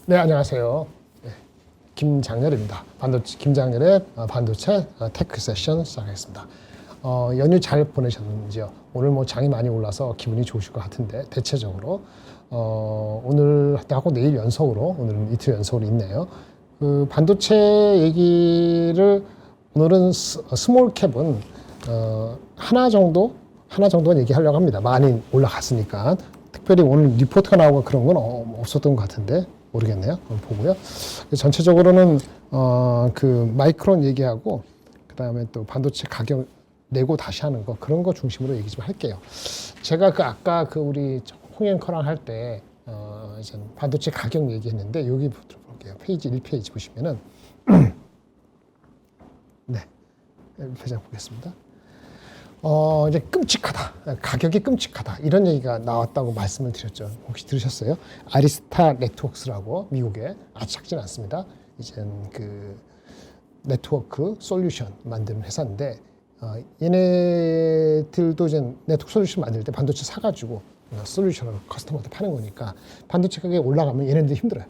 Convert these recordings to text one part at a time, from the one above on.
네, 안녕하세요. 네, 김장렬입니다. 김장렬의 반도체 테크 세션 시작하겠습니다. 연휴 잘 보내셨는지요? 오늘 뭐 장이 많이 올라서 기분이 좋으실 것 같은데, 대체적으로 오늘 하고 내일 연속으로, 오늘은 이틀 연속으로 있네요. 그 반도체 얘기를 오늘은 스몰 캡은 하나 정도는 얘기하려고 합니다. 많이 올라갔으니까. 특별히 오늘 리포트가 나오고 그런 건 없었던 것 같은데 모르겠네요. 보고요. 전체적으로는 그 마이크론 얘기하고 그 다음에 또 반도체 가격 내고 다시 하는 거 그런 거 중심으로 얘기 좀 할게요. 제가 아까 우리 홍앵커랑 할 때 이제 반도체 가격 얘기했는데 여기 볼게요. 페이지 1페이지 보시면은 네, 1페이지 보겠습니다. 이제 끔찍하다. 가격이 끔찍하다. 이런 얘기가 나왔다고 말씀을 드렸죠. 혹시 들으셨어요? 아리스타 네트워크스라고 미국에 아주 작진 않습니다. 이제 그 네트워크 솔루션 만드는 회사인데, 얘네들도 이제 네트워크 솔루션 만들 때 반도체 사가지고 솔루션을 커스터머한테 파는 거니까 반도체 가격이 올라가면 얘네들도 힘들어요.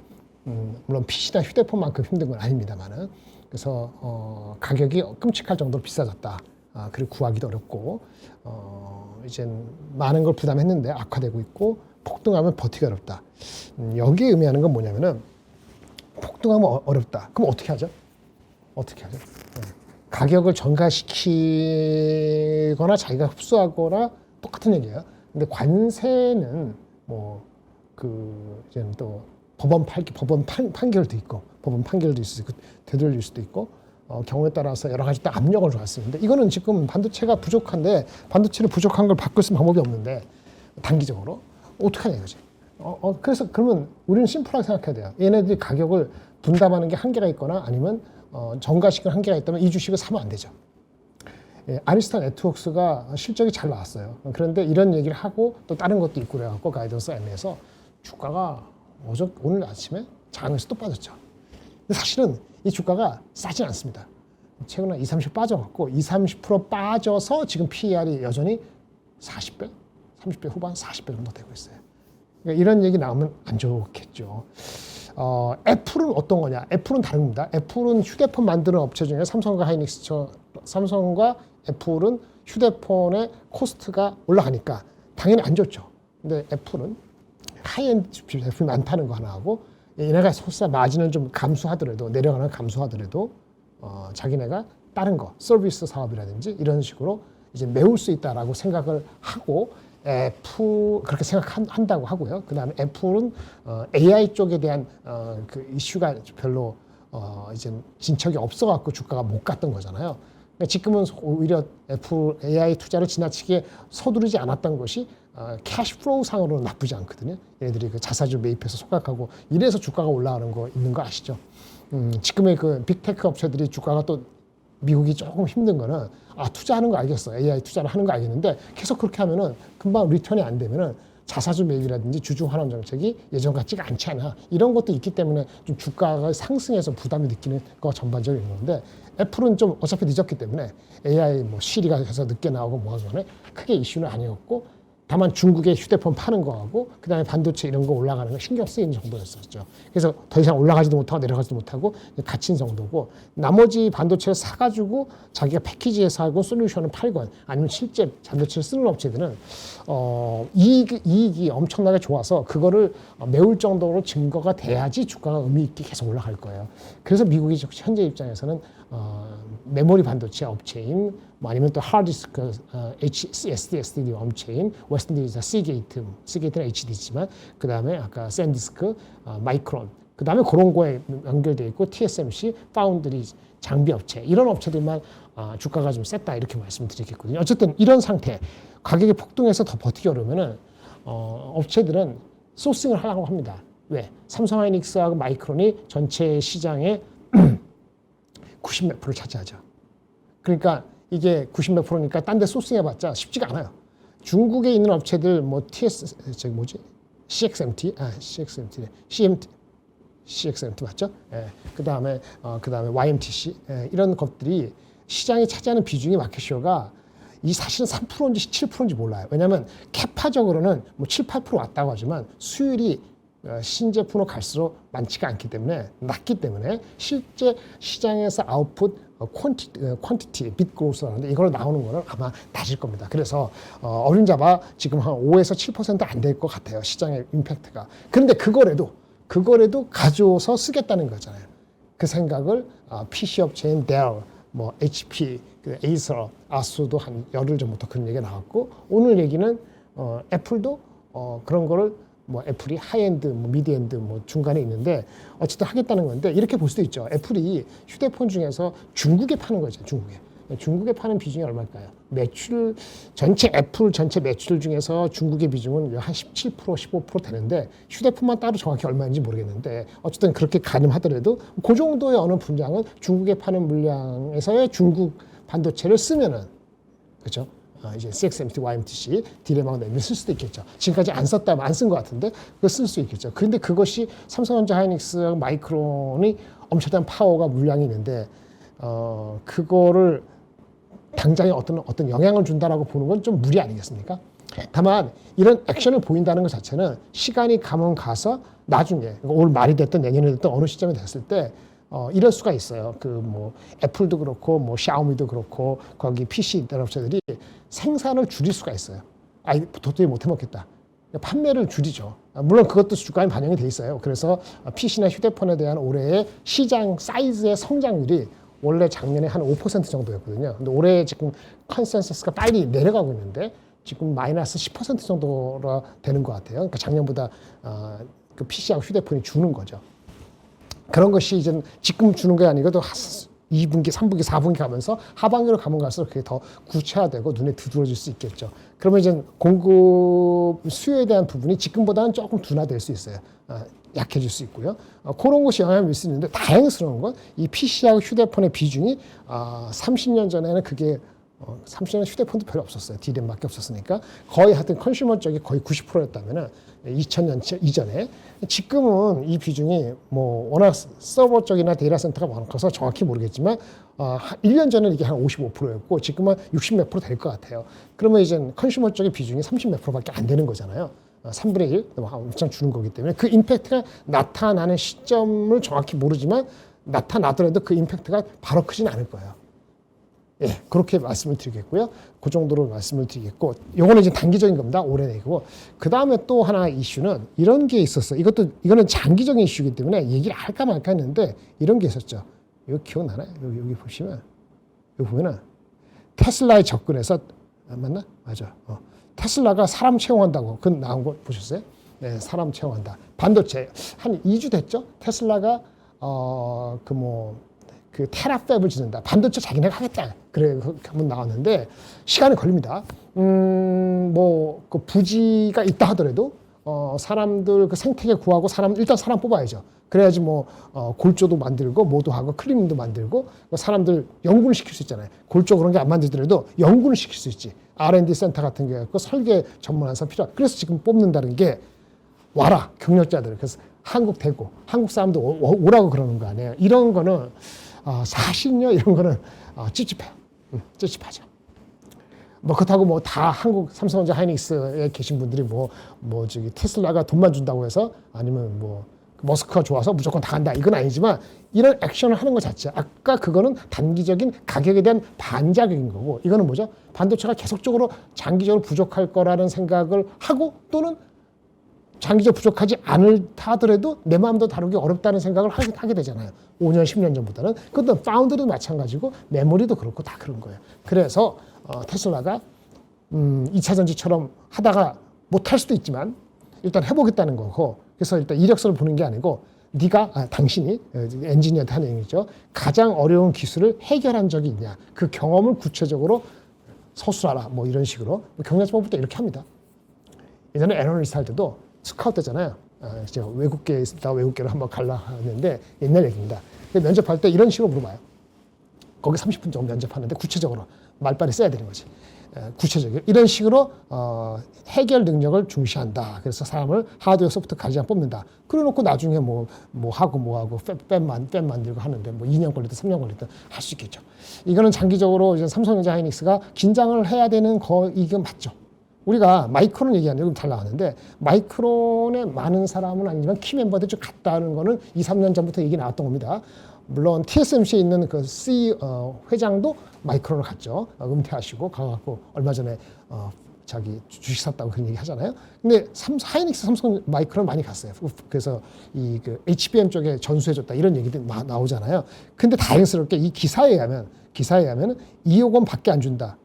물론 PC나 휴대폰만큼 힘든 건 아닙니다만은. 그래서 가격이 끔찍할 정도로 비싸졌다. 그리고 구하기도 어렵고, 이제 많은 걸 부담했는데 악화되고 있고, 폭등하면 버티기 어렵다. 여기에 의미하는 건 뭐냐면은, 폭등하면 어렵다. 그럼 어떻게 하죠? 어떻게 하죠? 가격을 전가시키거나 자기가 흡수하거나 똑같은 얘기예요. 근데 관세는 이제 또 법원 판결도 있고, 법원 판결도 있을 수 있고, 되돌릴 수도 있고, 경우에 따라서 여러 가지 또 압력을 줘왔습니다. 이거는 지금 반도체가 부족한데 반도체를 부족한 걸 바꿀 수 있는 방법이 없는데 단기적으로 어떻게 하냐 이거지. 그래서 그러면 우리는 심플하게 생각해야 돼요. 얘네들이 가격을 분담하는 게 한계가 있거나 아니면 정가시키는 한계가 있다면 이 주식을 사면 안 되죠. 예, 아리스타 네트워크스가 실적이 잘 나왔어요. 그런데 이런 얘기를 하고 또 다른 것도 있고 그래갖고 가이던스 애매해서 주가가 오늘 아침에 장에서 또 빠졌죠. 근데 사실은 이 주가가 싸진 않습니다. 최근에 20, 30% 빠져갖고 20, 30% 빠져서 지금 PER이 여전히 40배, 30배 후반 40배 정도 되고 있어요. 그러니까 이런 얘기 나오면 안 좋겠죠. 애플은 어떤 거냐? 애플은 다릅니다. 애플은 휴대폰 만드는 업체 중에 삼성과 삼성과 애플은 휴대폰의 코스트가 올라가니까 당연히 안 좋죠. 근데 애플은 하이엔드 제품이 많다는 거 하나 하고, 얘네가 설사 마진을 좀 감수하더라도 내려가는 감수하더라도 자기네가 다른 거 서비스 사업이라든지 이런 식으로 이제 메울 수 있다라고 생각을 하고 애플 그렇게 생각한다고 하고요. 그다음에 애플은 AI 쪽에 대한 그 이슈가 별로 이제 진척이 없어갖고 주가가 못 갔던 거잖아요. 그러니까 지금은 오히려 애플 AI 투자를 지나치게 서두르지 않았던 것이 캐시플로우 상으로는 나쁘지 않거든요. 얘네들이 그 자사주 매입해서 소각하고 이래서 주가가 올라가는 거 있는 거 아시죠? 지금의 그 빅테크 업체들이 주가가 또 미국이 조금 힘든 거는 투자하는 거 알겠어. AI 투자를 하는 거 알겠는데 계속 그렇게 하면은 금방 리턴이 안 되면은 자사주 매입이라든지 주주 환원 정책이 예전 같지가 않지 않아. 이런 것도 있기 때문에 좀 주가가 상승해서 부담이 느끼는 거 전반적으로 있는 건데, 애플은 좀 어차피 늦었기 때문에 AI 시리가 해서 늦게 나오고 뭐하고 간에 크게 이슈는 아니었고, 다만 중국에 휴대폰 파는 거하고 그다음에 반도체 이런 거 올라가는 거 신경 쓰이는 정도였었죠. 그래서 더 이상 올라가지도 못하고 내려가지도 못하고 갇힌 정도고, 나머지 반도체를 사가지고 자기가 패키지에서 하고 솔루션을 팔건 아니면 실제 반도체를 쓰는 업체들은 이익이 엄청나게 좋아서 그거를 메울 정도로 증거가 돼야지 주가가 의미 있게 계속 올라갈 거예요. 그래서 미국이 현재 입장에서는 메모리 반도체 업체인 아니면 또 하드디스크 SSD 업체인 웨스턴 디지털 시게이트는 HD지만 그 다음에 아까 샌디스크, 마이크론, 그 다음에 그런 거에 연결되어 있고 TSMC, 파운드리 장비 업체 이런 업체들만 주가가 좀 셌다 이렇게 말씀드리겠거든요. 어쨌든 이런 상태 가격이 폭등해서 더 버티기 어려우면은 업체들은 소싱을 하려고 합니다. 왜? 삼성하이닉스하고 마이크론이 전체 시장의 90몇 %를 차지하죠. 그러니까 이게 90몇 %니까 딴 데 소싱해봤자 쉽지가 않아요. 중국에 있는 업체들 CXMT 맞죠? 예. 그다음에 YMTC 이런 것들이 시장에 차지하는 비중이 마켓쇼가 이 사실은 3%인지 7%인지 몰라요. 왜냐하면 캐파적으로는 7, 8% 왔다고 하지만 수율이 신제품으로 갈수록 많지가 않기 때문에 낮기 때문에 실제 시장에서 아웃풋 퀀티티 빗 그로스라는데 이걸 나오는 거는 아마 낮을 겁니다. 그래서 어린 자바 지금 한 5에서 7%안 될 것 같아요. 시장의 임팩트가. 그런데 그거라도 가져서 쓰겠다는 거잖아요. 그 생각을 PC 업체인 델, 뭐 HP, 에이서, 아수도 한 열흘 전부터 그런 얘기가 나왔고 오늘 얘기는 애플도 그런 거를 뭐 애플이 하이엔드, 뭐 미드엔드, 뭐 중간에 있는데 어쨌든 하겠다는 건데 이렇게 볼 수도 있죠. 애플이 휴대폰 중에서 중국에 파는 거죠. 중국에 파는 비중이 얼마일까요? 매출 전체 애플 전체 매출 중에서 중국의 비중은 한 17%, 15% 되는데 휴대폰만 따로 정확히 얼마인지 모르겠는데 어쨌든 그렇게 가늠하더라도 그 정도의 어느 분량은 중국에 파는 물량에서의 중국 반도체를 쓰면은 그렇죠? 이제 CXMT, YMTC, 디램하고 내면 쓸 수도 있겠죠. 지금까지 안 썼다면 안 쓴 것 같은데 그거 쓸 수 있겠죠. 그런데 그것이 삼성전자, 하이닉스, 마이크론이 엄청난 파워가 물량이 있는데 그거를 당장에 어떤 영향을 준다라고 보는 건 좀 무리 아니겠습니까? 다만 이런 액션을 보인다는 것 자체는 시간이 가면 가서 나중에 올 말이 됐든 내년에 됐든 어느 시점에 됐을 때 이럴 수가 있어요. 그 뭐 애플도 그렇고 뭐 샤오미도 그렇고 거기 PC 업체들이 생산을 줄일 수가 있어요. 도저히 못 해먹겠다. 판매를 줄이죠. 물론 그것도 주가에 반영이 돼 있어요. 그래서 PC나 휴대폰에 대한 올해의 시장 사이즈의 성장률이 원래 작년에 한 5% 정도였거든요. 근데 올해 지금 컨센서스가 빨리 내려가고 있는데 지금 마이너스 10% 정도로 되는 것 같아요. 그러니까 작년보다 그 PC하고 휴대폰이 주는 거죠. 그런 것이 이제 지금 주는 게 아니고 또 2분기, 3분기, 4분기 가면서 하반기로 가면 갈수록 그게 더 구체화되고 눈에 두드러질 수 있겠죠. 그러면 이제 공급 수요에 대한 부분이 지금보다는 조금 둔화될 수 있어요. 약해질 수 있고요. 그런 것이 영향을 미칠 수 있는데 다행스러운 건 이 PC하고 휴대폰의 비중이 30년 전에는 그게 30년 휴대폰도 별로 없었어요. D램밖에 없었으니까 거의 하여튼 컨슈머 쪽이 거의 90%였다면은 2000년 이전에 지금은 이 비중이 뭐 워낙 서버 쪽이나 데이터 센터가 많아서 정확히 모르겠지만 1년 전에는 이게 한 55%였고 지금은 60 몇 프로 될 것 같아요. 그러면 이제 컨슈머 쪽의 비중이 30 몇 프로밖에 안 되는 거잖아요. 3분의 1 엄청 주는 거기 때문에 그 임팩트가 나타나는 시점을 정확히 모르지만 나타나더라도 그 임팩트가 바로 크진 않을 거예요. 예, 그렇게 말씀을 드리겠고요. 그 정도로 말씀을 드리겠고, 요거는 이제 단기적인 겁니다. 올해 내고. 그 다음에 또 하나 이슈는 이런 게 있었어요. 이거는 장기적인 이슈이기 때문에 얘기를 할까 말까 했는데 이런 게 있었죠. 이거 기억나나요? 여기 보시면, 여기 보면은 테슬라에 접근해서, 맞나? 맞아. 테슬라가 사람 채용한다고. 그건 나온 거 보셨어요? 네, 사람 채용한다. 반도체. 한 2주 됐죠? 테슬라가, 그 테라팹을 짓는다. 반도체 자기네가 하겠다. 그래 한번 나왔는데 시간이 걸립니다. 그 부지가 있다 하더라도 사람들 그 생태계 구하고 일단 사람 뽑아야죠. 그래야지 골조도 만들고 뭐도 하고 클리닝도 만들고 사람들 연구를 시킬 수 있잖아요. 골조 그런 게 안 만들더라도 연구를 시킬 수 있지. R&D 센터 같은 게 있고 설계 전문한 사람 필요하고 그래서 지금 뽑는다는 게 와라 경력자들. 그래서 한국 대고 한국 사람도 오라고 그러는 거 아니에요. 이런 거는 사실요 이런 거는 찝찝해요. 찝찝하죠. 그렇다고 다 한국 삼성전자 하이닉스에 계신 분들이 저기 테슬라가 돈만 준다고 해서 아니면 머스크가 좋아서 무조건 다 간다 이건 아니지만 이런 액션을 하는 것 자체 아까 그거는 단기적인 가격에 대한 반작용인 거고 이거는 뭐죠? 반도체가 계속적으로 장기적으로 부족할 거라는 생각을 하고 또는 장기적으로 부족하지 않다 하더라도 내 마음도 다루기 어렵다는 생각을 하게 되잖아요. 5년, 10년 전보다는. 그것도 파운드도 마찬가지고 메모리도 그렇고 다 그런 거예요. 그래서 테슬라가 2차 전지처럼 하다가 못할 수도 있지만 일단 해보겠다는 거고 그래서 일단 이력서를 보는 게 아니고 당신이 엔지니어한테 하는 얘기죠. 가장 어려운 기술을 해결한 적이 있냐. 그 경험을 구체적으로 서술하라. 이런 식으로. 경영자법부터 이렇게 합니다. 예전에 애널리스트 할 때도 스카우트 때잖아요. 제가 외국계에 있다 외국계를 한번 갈라 하는데 옛날 얘기입니다. 면접할 때 이런 식으로 물어봐요. 거기 30분 정도 면접하는데 구체적으로 말빨이 써야 되는 거지. 구체적으로 이런 식으로 해결 능력을 중시한다. 그래서 사람을 하드웨어 소프트 가지랑 뽑는다. 그래놓고 나중에 뭐 하고 뺨 만들고 하는데 2년 걸리든 3년 걸리든 할 수 있겠죠. 이거는 장기적으로 이제 삼성전자 하이닉스가 긴장을 해야 되는 이건 맞죠. 우리가 마이크론 얘기하는데 잘 나왔는데 마이크론의 많은 사람은 아니지만 키 멤버들이 좀 같다는 거는 2, 3년 전부터 얘기 나왔던 겁니다. 물론 TSMC에 있는 그 C 회장도 마이크론을 갔죠. 은퇴하시고 가갖고 얼마 전에 자기 주식 샀다고 그런 얘기 하잖아요. 근데 하이닉스, 삼성, 마이크론 많이 갔어요. 그래서 이 그 HBM 쪽에 전수해줬다 이런 얘기들이 나오잖아요. 근데 다행스럽게 이 기사에 의하면 2억 원 밖에 안 준다.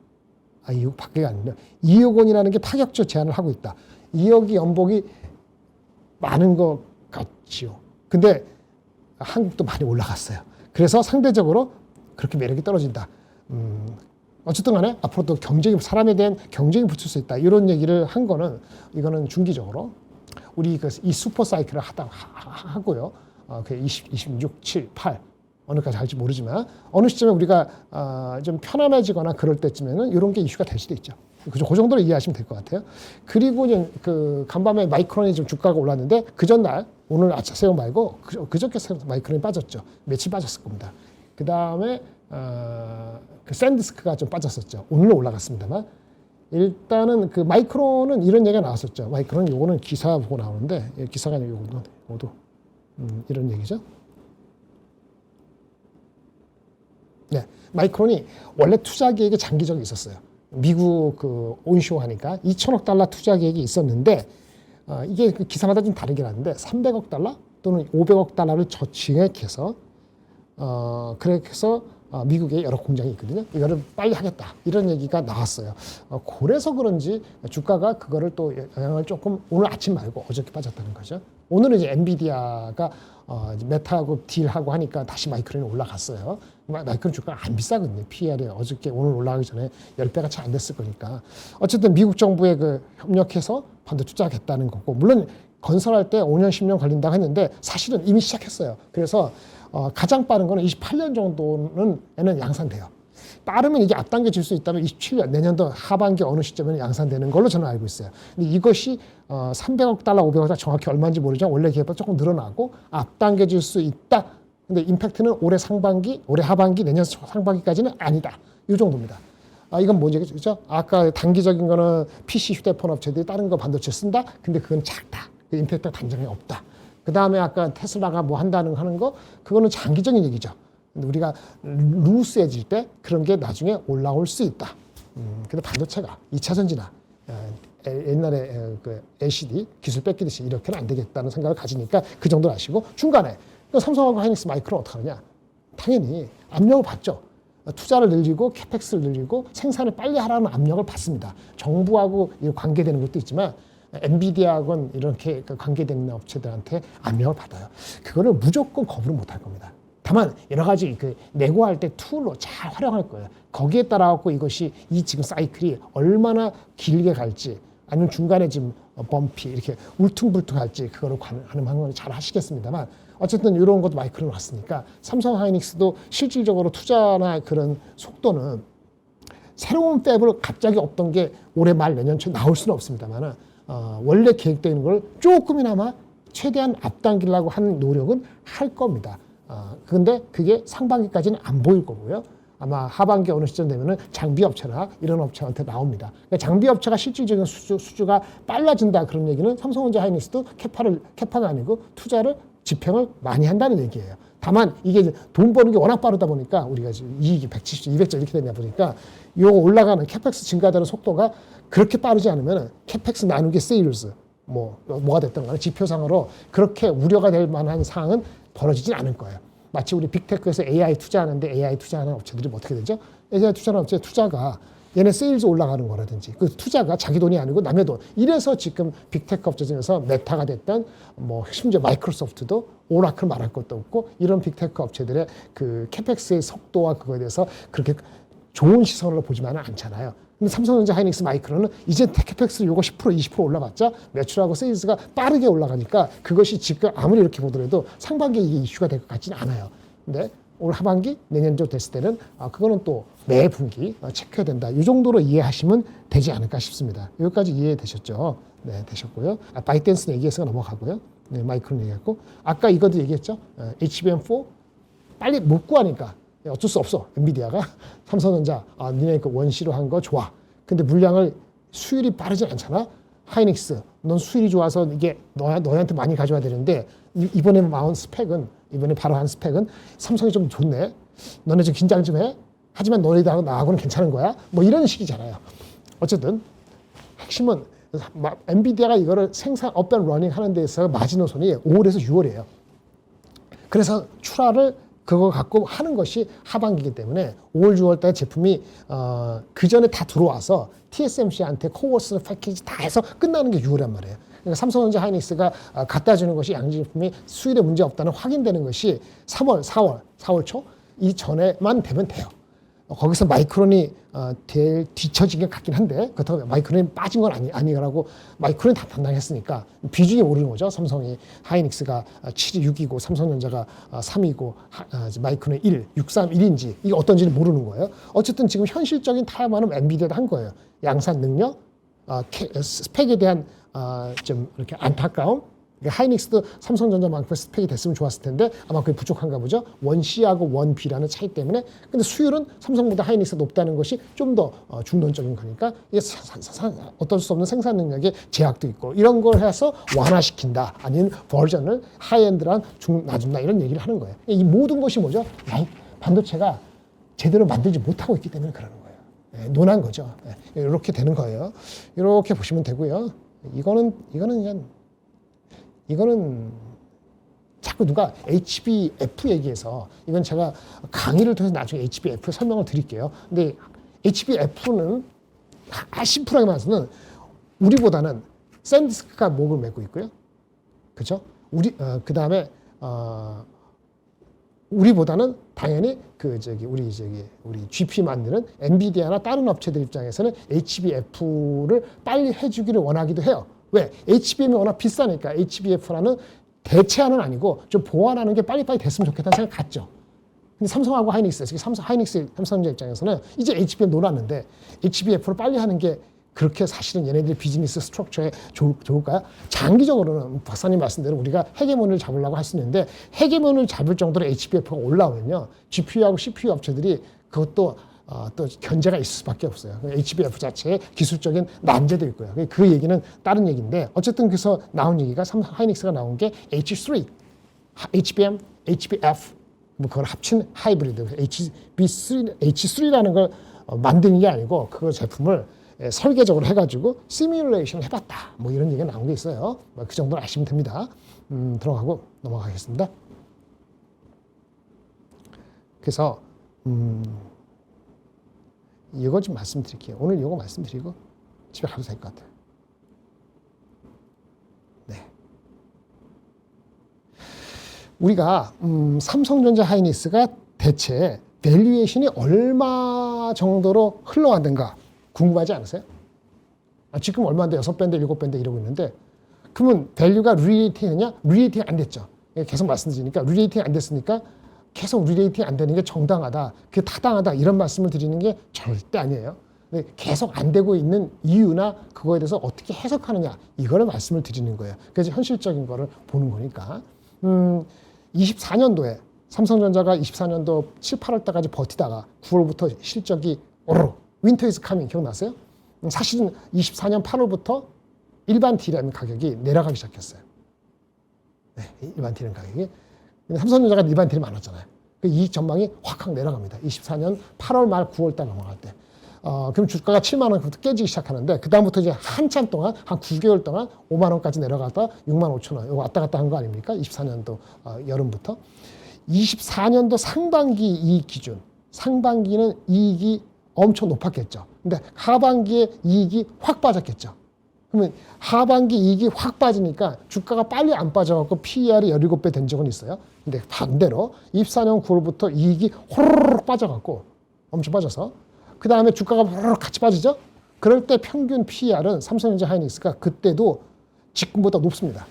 2억 밖에 아니라 2억 원이라는 게 파격적 제한을 하고 있다. 2억이 연봉이 많은 것 같지요. 근데 한국도 많이 올라갔어요. 그래서 상대적으로 그렇게 매력이 떨어진다. 어쨌든 간에 앞으로도 사람에 대한 경쟁이 붙을 수 있다. 이런 얘기를 한 거는 이거는 중기적으로 우리 이 슈퍼 사이클을 하고요. 그 26, 7, 8 어느까지 할지 모르지만 어느 시점에 우리가 좀 편안해지거나 그럴 때쯤에는 이런 게 이슈가 될 수도 있죠. 그 정도로 이해하시면 될 것 같아요. 그리고 이제 그 간밤에 마이크론이 좀 주가가 올랐는데 그 전날 오늘 아침 새우 말고 그저께 마이크론이 빠졌죠. 며칠 빠졌을 겁니다. 그 다음에 그 샌디스크가 좀 빠졌었죠. 오늘은 올라갔습니다만 일단은 그 마이크론은 이런 얘기가 나왔었죠. 마이크론 요거는 기사 보고 나오는데 기사가 아니고 요것도 이런 얘기죠. 네, 마이크론이 원래 투자 계획이 장기적이 있었어요. 미국 그 온쇼 하니까 2천억 달러 투자 계획이 있었는데 이게 그 기사마다 좀 다르긴 한데 300억 달러 또는 500억 달러를 저증액해서 그래서 미국에 여러 공장이 있거든요. 이거를 빨리 하겠다 이런 얘기가 나왔어요. 그래서 그런지 주가가 그거를 또 영향을 조금 오늘 아침 말고 어저께 빠졌다는 거죠. 오늘은 이제 엔비디아가 메타하고 딜하고 하니까 다시 마이크론이 올라갔어요. 마이크론 주가가 안 비싸거든요. PER이 어저께 오늘 올라가기 전에 10배가 채 안 됐을 거니까. 어쨌든 미국 정부에 그 협력해서 반도 투자하겠다는 거고 물론 건설할 때 5년, 10년 걸린다고 했는데 사실은 이미 시작했어요. 그래서 가장 빠른 거는 28년 정도는 양산돼요. 빠르면 이게 앞당겨질 수 있다면 27년, 내년도 하반기 어느 시점에는 양산되는 걸로 저는 알고 있어요. 근데 이것이 300억 달러, 500억 달러 정확히 얼마인지 모르지만 원래 계획보다 조금 늘어나고 앞당겨질 수 있다. 근데 임팩트는 올해 상반기, 올해 하반기, 내년 상반기까지는 아니다. 이 정도입니다. 이건 뭔지 그죠? 아까 단기적인 거는 PC 휴대폰 업체들이 다른 거 반도체 쓴다. 근데 그건 작다. 그 임팩트가 단정이 없다. 그 다음에 아까 테슬라가 뭐 하는 거 그거는 장기적인 얘기죠. 근데 우리가 루스해질 때 그런 게 나중에 올라올 수 있다. 근데 반도체가 2차 전지나 옛날에 그 LCD 기술 뺏기듯이 이렇게는 안 되겠다는 생각을 가지니까 그 정도를 아시고 중간에 삼성하고 하이닉스 마이크론 어떻게 하느냐. 당연히 압력을 받죠. 투자를 늘리고 캐펙스를 늘리고 생산을 빨리 하라는 압력을 받습니다. 정부하고 관계되는 것도 있지만 엔비디아하고는 이렇게 관계되는 업체들한테 압력을 받아요. 그거를 무조건 거부를 못할 겁니다. 다만 여러 가지 그 내고할 때 툴로 잘 활용할 거예요. 거기에 따라 갖고 이것이 이 지금 사이클이 얼마나 길게 갈지 아니면 중간에 지금 범피 이렇게 울퉁불퉁할지 그거를 가늠하는 건 잘 하시겠습니다만 어쨌든 이런 것도 마이크론 왔으니까 삼성 하이닉스도 실질적으로 투자나 그런 속도는 새로운 팹을 갑자기 없던 게 올해 말 내년 초 나올 수는 없습니다만 원래 계획되는 걸 조금이나마 최대한 앞당기려고 하는 노력은 할 겁니다. 그런데 그게 상반기까지는 안 보일 거고요. 아마 하반기 어느 시점 되면은 장비 업체나 이런 업체한테 나옵니다. 그러니까 장비 업체가 실질적인 수주가 빨라진다 그런 얘기는 삼성전자 하이닉스도 캐파가 아니고 투자를 집행을 많이 한다는 얘기예요. 다만 이게 이제 돈 버는 게 워낙 빠르다 보니까 우리가 지금 이익이 170조, 200조 이렇게 되냐 보니까 요 올라가는 캐펙스 증가되는 속도가 그렇게 빠르지 않으면 캐펙스 나누기 세일즈 뭐가 됐든 간에 지표상으로 그렇게 우려가 될 만한 사항은 벌어지진 않을 거예요. 마치 우리 빅테크에서 AI 투자하는데 AI 투자하는 업체들이 어떻게 되죠? AI 투자하는 업체 투자가 얘네 세일즈 올라가는 거라든지 그 투자가 자기 돈이 아니고 남의 돈. 이래서 지금 빅테크 업체 중에서 메타가 됐던 뭐 심지어 마이크로소프트도 오라클 말할 것도 없고 이런 빅테크 업체들의 그 캐펙스의 속도와 그거에 대해서 그렇게 좋은 시선으로 보지만은 않잖아요. 근데 삼성전자 하이닉스 마이크론은 이제 캐펙스 요거 10% 20% 올라봤자 매출하고 세일즈가 빠르게 올라가니까 그것이 지금 아무리 이렇게 보더라도 상반기에 이게 이슈가 될 것 같지는 않아요. 근데 올 하반기 내년도 됐을 때는 그거는 또 매 분기 체크해야 된다. 이 정도로 이해하시면 되지 않을까 싶습니다. 여기까지 이해되셨죠? 네, 되셨고요. 바이댄스 얘기해서 넘어가고요. 네, 마이크론 얘기했고 아까 이것도 얘기했죠. HBM4 빨리 못 구하니까 어쩔 수 없어. 엔비디아가 삼성전자 니네 그 원시로 한 거 좋아. 근데 물량을 수율이 빠르지 않잖아. 하이닉스, 넌 수율이 좋아서 이게 너한테 많이 가져와야 되는데 이번에 나온 스펙은 이번에 바로 한 스펙은 삼성이 좀 좋네. 너네 좀 긴장 좀 해. 하지만 너희들하고 나하고는 괜찮은 거야. 뭐 이런 식이잖아요. 어쨌든 핵심은 엔비디아가 이거를 생산 업앤 러닝 하는 데서 마지노선이 5월에서 6월이에요. 그래서 출하를 그거 갖고 하는 것이 하반기이기 때문에 5월, 6월 달 제품이 그 전에 다 들어와서 TSMC한테 코어스 패키지 다 해서 끝나는 게 6월이란 말이에요. 그러니까 삼성전자 하이닉스가 갖다 주는 것이 양제품이 수율에 문제 없다는 확인되는 것이 3월, 4월 초 이 전에만 되면 돼요. 거기서 마이크론이 뒤처진 게 같긴 한데 그렇다고 마이크론이 빠진 건 아니라고 마이크론이 다 담당했으니까 비중이 오르는 거죠. 삼성이 하이닉스가 7이 6이고 삼성전자가 3이고 마이크론이 1, 6, 3, 1인지 이게 어떤지는 모르는 거예요. 어쨌든 지금 현실적인 타협안은 엔비디아도 한 거예요. 양산 능력, 스펙에 대한 좀 이렇게 안타까움. 하이닉스도 삼성전자만큼 스펙이 됐으면 좋았을 텐데 아마 그게 부족한가 보죠. 1C하고 1B라는 차이 때문에. 근데 수율은 삼성보다 하이닉스가 높다는 것이 좀 더 중론적인 거니까 이게 어떨 수 없는 생산 능력의 제약도 있고 이런 걸 해서 완화시킨다. 아니면 버전을 하이엔드랑 낮춘다 이런 얘기를 하는 거예요. 이 모든 것이 뭐죠? 반도체가 제대로 만들지 못하고 있기 때문에 그러는 거예요. 논한 거죠. 이렇게 되는 거예요. 이렇게 보시면 되고요. 이거는 자꾸 누가 HBF 얘기해서 이건 제가 강의를 통해서 나중에 HBF 설명을 드릴게요. 근데 HBF는 심플하게 말해서는 우리보다는 샌디스크가 목을 메고 있고요. 그렇죠? 그 다음에 우리보다는 당연히 우리 GP 만드는 엔비디아나 다른 업체들 입장에서는 HBF를 빨리 해주기를 원하기도 해요. 왜? HBM이 워낙 비싸니까 HBF라는 대체안은 아니고 좀 보완하는 게 빨리빨리 됐으면 좋겠다는 생각 갖죠. 근데 삼성하고 하이닉스, 삼성전자 입장에서는 이제 HBM 놀았는데 HBF를 빨리 하는 게 그렇게 사실은 얘네들의 비즈니스 스트럭처에 좋을까요? 장기적으로는 박사님 말씀대로 우리가 헤게몬을 잡으려고 할 수 있는데 헤게몬을 잡을 정도로 HBF가 올라오면요. GPU하고 CPU 업체들이 그것도 또 견제가 있을 수밖에 없어요. HBF 자체의 기술적인 난제도 있고요. 그 얘기는 다른 얘기인데 어쨌든 그래서 나온 얘기가 하이닉스가 나온 게 H3, HBM, HBF 뭐 그걸 합친 하이브리드 H3라는 걸 만드는 게 아니고 그 제품을 설계적으로 해가지고 시뮬레이션을 해봤다. 뭐 이런 얘기가 나온 게 있어요. 그 정도는 아시면 됩니다. 들어가고 넘어가겠습니다. 그래서 이거 좀 말씀드릴게요. 오늘 이거 말씀드리고 집에 가도 될 것 같아요. 네. 우리가 삼성전자 하이닉스가 대체 밸류에이션이 얼마 정도로 흘러왔는가 궁금하지 않으세요? 지금 얼마인데 6배인데 7배인데 이러고 있는데 그러면 밸류가 리레이팅 했냐? 리레이팅 안 됐죠. 계속 말씀드리니까 리레이팅 안 됐으니까 계속 리레이팅 안 되는 게 정당하다, 그게 타당하다 이런 말씀을 드리는 게 절대 아니에요. 근데 계속 안 되고 있는 이유나 그거에 대해서 어떻게 해석하느냐 이거를 말씀을 드리는 거예요. 그래서 현실적인 거를 보는 거니까 24년도에 삼성전자가 24년도 7, 8월 달까지 버티다가 9월부터 실적이 오르르 윈터 이즈 카밍 기억나세요? 사실은 24년 8월부터 일반 D램 가격이 내려가기 시작했어요. 네, 일반 D램 가격이. 삼성전자가 일반 D램 많았잖아요. 이익 전망이 확 내려갑니다. 24년 8월 말 9월 달 넘어갈 때. 그럼 주가가 7만 원부터 깨지기 시작하는데 그 다음부터 이제 한참 동안 한 9개월 동안 5만 원까지 내려가다 6만 5천 원 이거 왔다 갔다 한 거 아닙니까? 24년도 여름부터. 24년도 상반기 이익 기준. 상반기는 이익이 엄청 높았겠죠. 근데 하반기에 이익이 확 빠졌겠죠. 그러면 하반기 이익이 확 빠지니까 주가가 빨리 안 빠져갖고 PER이 17배 된 적은 있어요. 근데 반대로 24년 9월부터 이익이 호로록 빠져갖고 엄청 빠져서 그 다음에 주가가 호로록 같이 빠지죠. 그럴 때 평균 PER은 삼성전자 하이닉스가 그때도 지금보다 높습니다.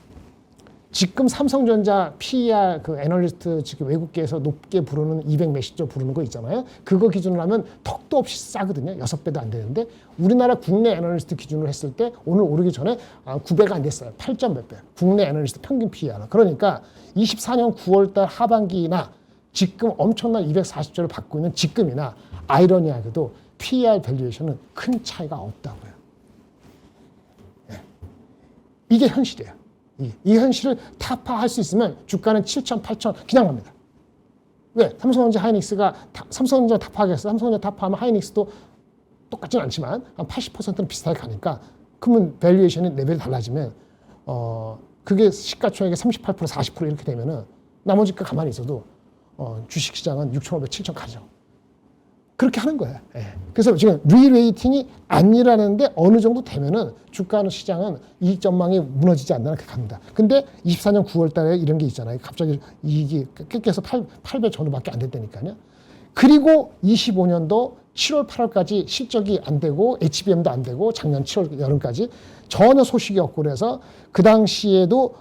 지금 삼성전자 PER 그 애널리스트 지금 외국계에서 높게 부르는 200 몇십조 부르는 거 있잖아요. 그거 기준으로 하면 턱도 없이 싸거든요. 6배도 안 되는데 우리나라 국내 애널리스트 기준으로 했을 때 오늘 오르기 전에 9배가 안 됐어요. 8점 몇 배. 국내 애널리스트 평균 PER. 그러니까 24년 9월달 하반기나 지금 엄청난 240조를 받고 있는 지금이나 아이러니하게도 PER 밸류에이션은 큰 차이가 없다고요. 이게 현실이에요. 이 현실을 타파할 수 있으면 주가는 7천, 8천 그냥 갑니다. 왜? 삼성전자 하이닉스가 삼성전자 타파하겠어. 삼성전자 타파하면 하이닉스도 똑같진 않지만 한 80%는 비슷하게 가니까 그러면 밸류에이션이 레벨이 달라지면 그게 시가총액의 38%, 40% 이렇게 되면은 나머지가 가만히 있어도 주식시장은 6,500, 7,000 가죠. 그렇게 하는 거예요. 예. 그래서 지금 리레이팅이 안 일하는데 어느 정도 되면은 주가는 시장은 이익 전망이 무너지지 않나 이렇게 갑니다. 근데 24년 9월 달에 이런 게 있잖아요. 갑자기 이익이 깎여서 8배 전후밖에 안 됐다니까요. 그리고 25년도 7월, 8월까지 실적이 안 되고 HBM도 안 되고 작년 7월 여름까지 전혀 소식이 없고 그래서 그 당시에도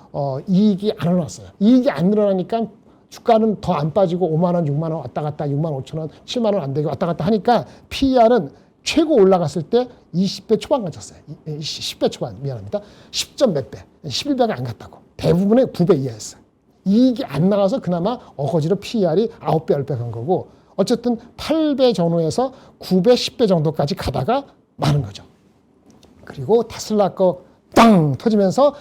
이익이 안 일어났어요. 이익이 안 일어나니까 주가는 더 안 빠지고 5만 원, 6만 원 왔다 갔다 6만 5천 원, 7만 원 안 되게 왔다 갔다 하니까 PER은 최고 올라갔을 때 20배 초반 가졌어요. 10배 초반 미안합니다. 10점 몇 배, 11배가 안 갔다고. 대부분의 9배 이하였어요. 이익이 안 나가서 그나마 어거지로 PER이 9배, 10배 간 거고 어쨌든 8배 전후에서 9배, 10배 정도까지 가다가 마는 거죠. 그리고 테슬라 거 땅 터지면서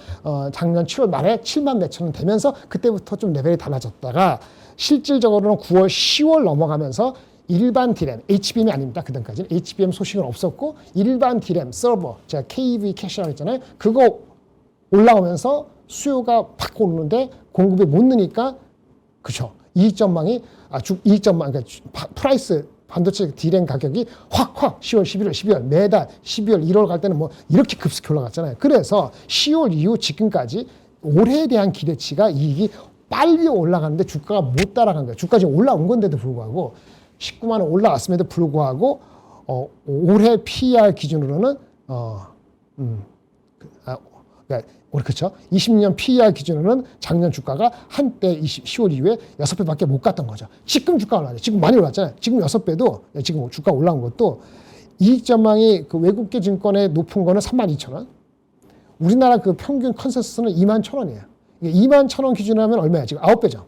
작년 7월 말에 7만 몇천 원 되면서 그때부터 좀 레벨이 달라졌다가 실질적으로는 9월, 10월 넘어가면서 일반 D램, HBM이 아닙니다. 그전까지는 HBM 소식은 없었고 일반 D램, 서버, 제가 KV 캐시라고 했잖아요. 그거 올라오면서 수요가 팍 오르는데 공급이 못 느니까 그렇죠. 이익 전망이 이익 전망 그러니까 프라이스 반도체 D램 가격이 확 10월, 11월, 12월 매달 12월, 1월 갈 때는 뭐 이렇게 급속히 올라갔잖아요. 그래서 10월 이후 지금까지 올해에 대한 기대치가 이익이 빨리 올라가는데 주가가 못 따라간 거예요. 주가 지금 올라온 건데도 불구하고 19만 원 올라왔음에도 불구하고 올해 PER 기준으로는 그러니까 그렇죠. 20년 PER 기준으로는 작년 주가가 한때 10월 이후에 6배밖에 못 갔던 거죠. 지금 주가 올라가죠. 지금 많이 올랐잖아요. 지금 6배도 지금 주가 올라온 것도 이익 전망이 그 외국계 증권의 높은 거는 32,000원. 우리나라 그 평균 컨센서스는 21,000원이에요. 21,000원 기준으로 하면 얼마야? 지금 9배죠.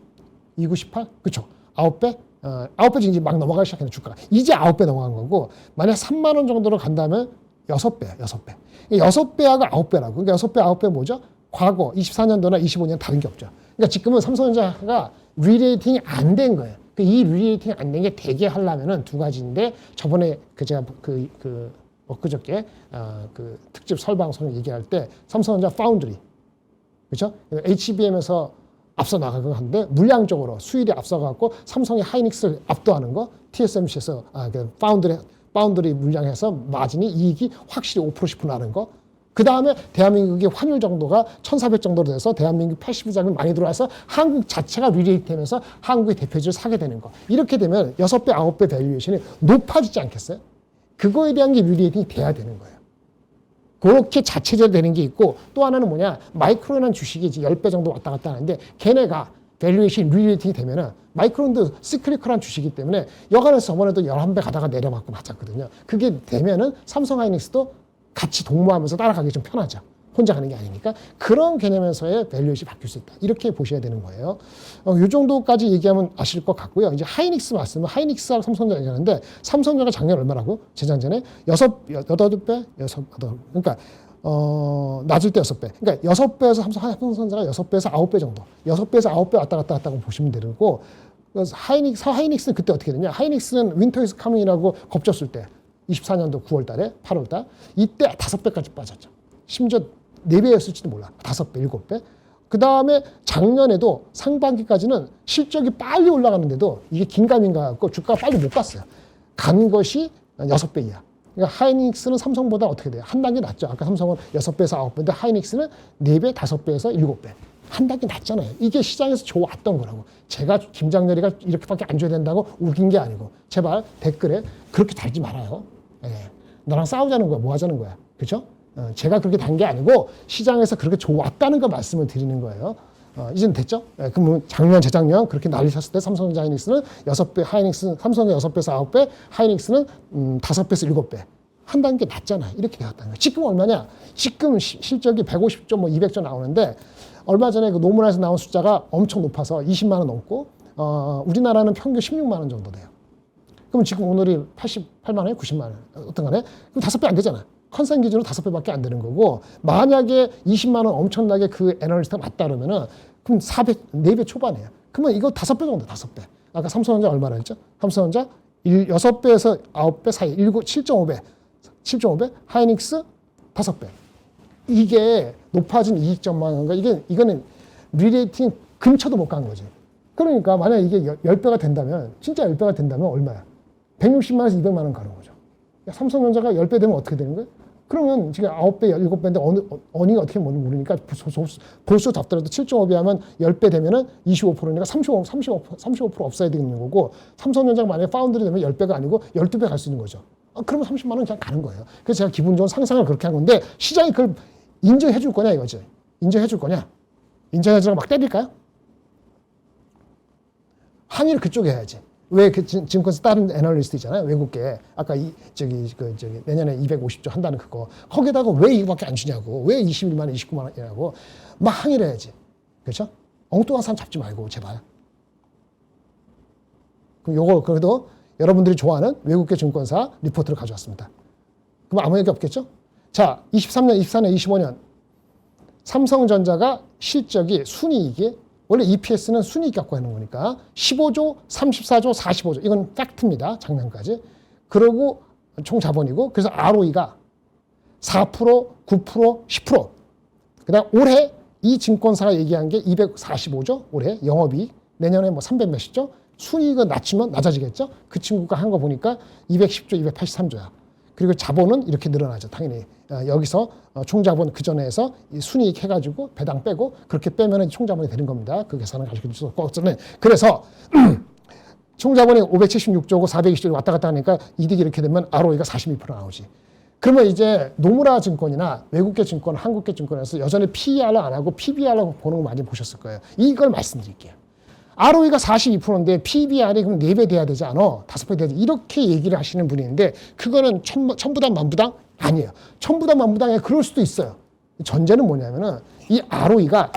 298? 그렇죠. 9배? 9배 이제 막 넘어가기 시작했는 주가가. 이제 9배 넘어간 거고 만약 3만 원 정도로 간다면 6배. 6배하고 9배라고. 그러니까 6배, 9배 뭐죠? 과거 24년도나 25년 다른 게 없죠. 그러니까 지금은 삼성전자가 리레이팅이 안 된 거예요. 이 리레이팅이 안 된 게 되게 하려면은 두 가지인데 저번에 제가 엊그저께 그 특집 설 방송 얘기할 때 삼성전자 파운드리 그렇죠? HBM에서 앞서 나가고 하는데 물량적으로 수율이 앞서가고 삼성이 하이닉스를 압도하는 거 TSMC에서 파운드리 물량에서 마진이 이익이 확실히 5%, 10% 나는 거. 그 다음에 대한민국의 환율 정도가 1,400 정도로 돼서 대한민국 80부작은 많이 들어와서 한국 자체가 리레이트 되면서 한국의 대표주를 사게 되는 거. 이렇게 되면 6배, 9배 밸류에이션이 높아지지 않겠어요? 그거에 대한 게 리레이팅이 돼야 되는 거예요. 그렇게 자체적으로 되는 게 있고 또 하나는 뭐냐. 마이크론이라는 주식이 10배 정도 왔다 갔다 하는데 걔네가 밸류에이션 리레이팅이 되면은 마이크론도 시크리컬한 주식이기 때문에 여간에서 저번에도 11배 가다가 내려맞고 맞았거든요. 그게 되면은 삼성 하이닉스도 같이 동무하면서 따라가기 좀 편하죠. 혼자 가는 게 아니니까 그런 개념에서의 밸류에이션이 바뀔 수 있다. 이렇게 보셔야 되는 거예요. 이 정도까지 얘기하면 아실 것 같고요. 이제 하이닉스 말씀은 하이닉스하고 삼성전자 얘기하는데 삼성전자가 작년 얼마라고? 재작년에 8배? 그러니까 낮을 때 6배. 그러니까 6배에서 삼성전자가 6배에서 9배 정도. 6배에서 9배 왔다 갔다 했다고 보시면 되고 하이닉스는 그때 어떻게 되냐. 하이닉스는 윈터 이즈 카밍이라고 겁줬을 때 24년도 9월 달에 8월 달 이때 5배까지 빠졌죠. 심지어 4배였을지도 몰라. 5배, 7배. 그 다음에 작년에도 상반기까지는 실적이 빨리 올라가는데도 이게 긴가민가 갖고 주가가 빨리 못 갔어요. 간 것이 6배 이하. 그러니까 하이닉스는 삼성보다 어떻게 돼요? 한 단계 낮죠. 아까 삼성은 6배에서 9배인데 하이닉스는 4배, 5배에서 7배. 한 단계 낮잖아요. 이게 시장에서 좋았던 거라고. 제가 김장렬이가 이렇게밖에 안 줘야 된다고 우긴 게 아니고 제발 댓글에 그렇게 달지 말아요. 예. 너랑 싸우자는 거야. 뭐 하자는 거야. 그렇죠? 제가 그렇게 단 게 아니고 시장에서 그렇게 좋았다는 거 말씀을 드리는 거예요. 이제는 됐죠? 예, 그러면 작년, 재작년 그렇게 난리쳤을 때 삼성전자 하이닉스는 6배, 하이닉스는 삼성은 6배에서 9배, 하이닉스는 5배에서 7배. 한 단계 낮잖아요. 이렇게 되었다는 거예요. 지금 얼마냐? 지금 실적이 150조, 뭐 200조 나오는데 얼마 전에 그 논문에서 나온 숫자가 엄청 높아서 20만 원 넘고 우리나라는 평균 16만 원 정도 돼요. 그럼 지금 오늘이 88만 원에 90만 원 어떤 간에 그럼 5배 안 되잖아. 컨센 기준으로 5배밖에 안 되는 거고 만약에 20만 원 엄청나게 그 애널리스트가 맞다 그러면은 그럼 4배 초반이에요. 그러면 이거 5배 정도 5배. 아까 삼성전자 얼마나 했죠? 삼성전자 6배에서 9배 사이 7.5배. 7.5배. 하이닉스 5배. 이게 높아진 이익점만인가 이거는 리레이팅 근처도 못 간 거지. 그러니까 만약 이게 10배가 된다면 진짜 10배가 된다면 얼마야? 160만 원에서 200만 원 가는 거죠. 삼성전자가 10배 되면 어떻게 되는 거예요? 그러면 지금 9배, 17배인데 어닝이 어떻게 뭔지 모르니까 볼수 잡더라도 7.5배 하면 10배 되면은 25%니까 35% 없어야 되는 거고 삼성전자가 만약에 파운드리 되면 10배가 아니고 12배 갈 수 있는 거죠. 그러면 30만 원 그냥 가는 거예요. 그래서 제가 기본적으로 상상을 그렇게 한 건데 시장이 그걸 인정해 줄 거냐 이거지. 인정해 줄 거냐. 인정해 주라고 막 때릴까요? 항의를 그쪽에 해야지. 왜 그 증권사 다른 애널리스트 있잖아요. 외국계. 아까 내년에 250조 한다는 그거. 거기에다가 왜 이거밖에 안 주냐고. 왜 21만 원, 29만 원이냐고. 막 항의를 해야지. 그렇죠? 엉뚱한 사람 잡지 말고 제발. 그럼 요거 그래도 여러분들이 좋아하는 외국계 증권사 리포트를 가져왔습니다. 그럼 아무 얘기 없겠죠? 자, 23년, 24년, 25년 삼성전자가 실적이 순이익이 원래 EPS는 순이익 갖고 하는 거니까 15조, 34조, 45조 이건 팩트입니다. 작년까지. 그러고 총 자본이고 그래서 ROE가 4%, 9%, 10%. 그다음 올해 이 증권사가 얘기한 게 245조 올해 영업이익 내년에 뭐 300 몇십조 순이익은 낮추면 낮아지겠죠. 그 친구가 한 거 보니까 210조, 283조야. 그리고 자본은 이렇게 늘어나죠. 당연히 여기서 총자본 그 전에 해서 순이익 해가지고 배당 빼고 그렇게 빼면 총자본이 되는 겁니다. 그 계산을 가르쳐 줄 수 없고 그래서 총자본이 576조고 420조 왔다 갔다 하니까 이득이 이렇게 되면 ROE가 42% 나오지. 그러면 이제 노무라 증권이나 외국계 증권, 한국계 증권에서 여전히 PER을 안 하고 PBR을 보는 거 많이 보셨을 거예요. 이걸 말씀드릴게요. ROE가 42%인데 PBR이 그럼 4배 돼야 되지 않아? 5배 돼야 되지. 이렇게 얘기를 하시는 분인데 그거는 천부당 만부당 아니에요. 천부당 만부당에 그럴 수도 있어요. 전제는 뭐냐면은 이 ROE가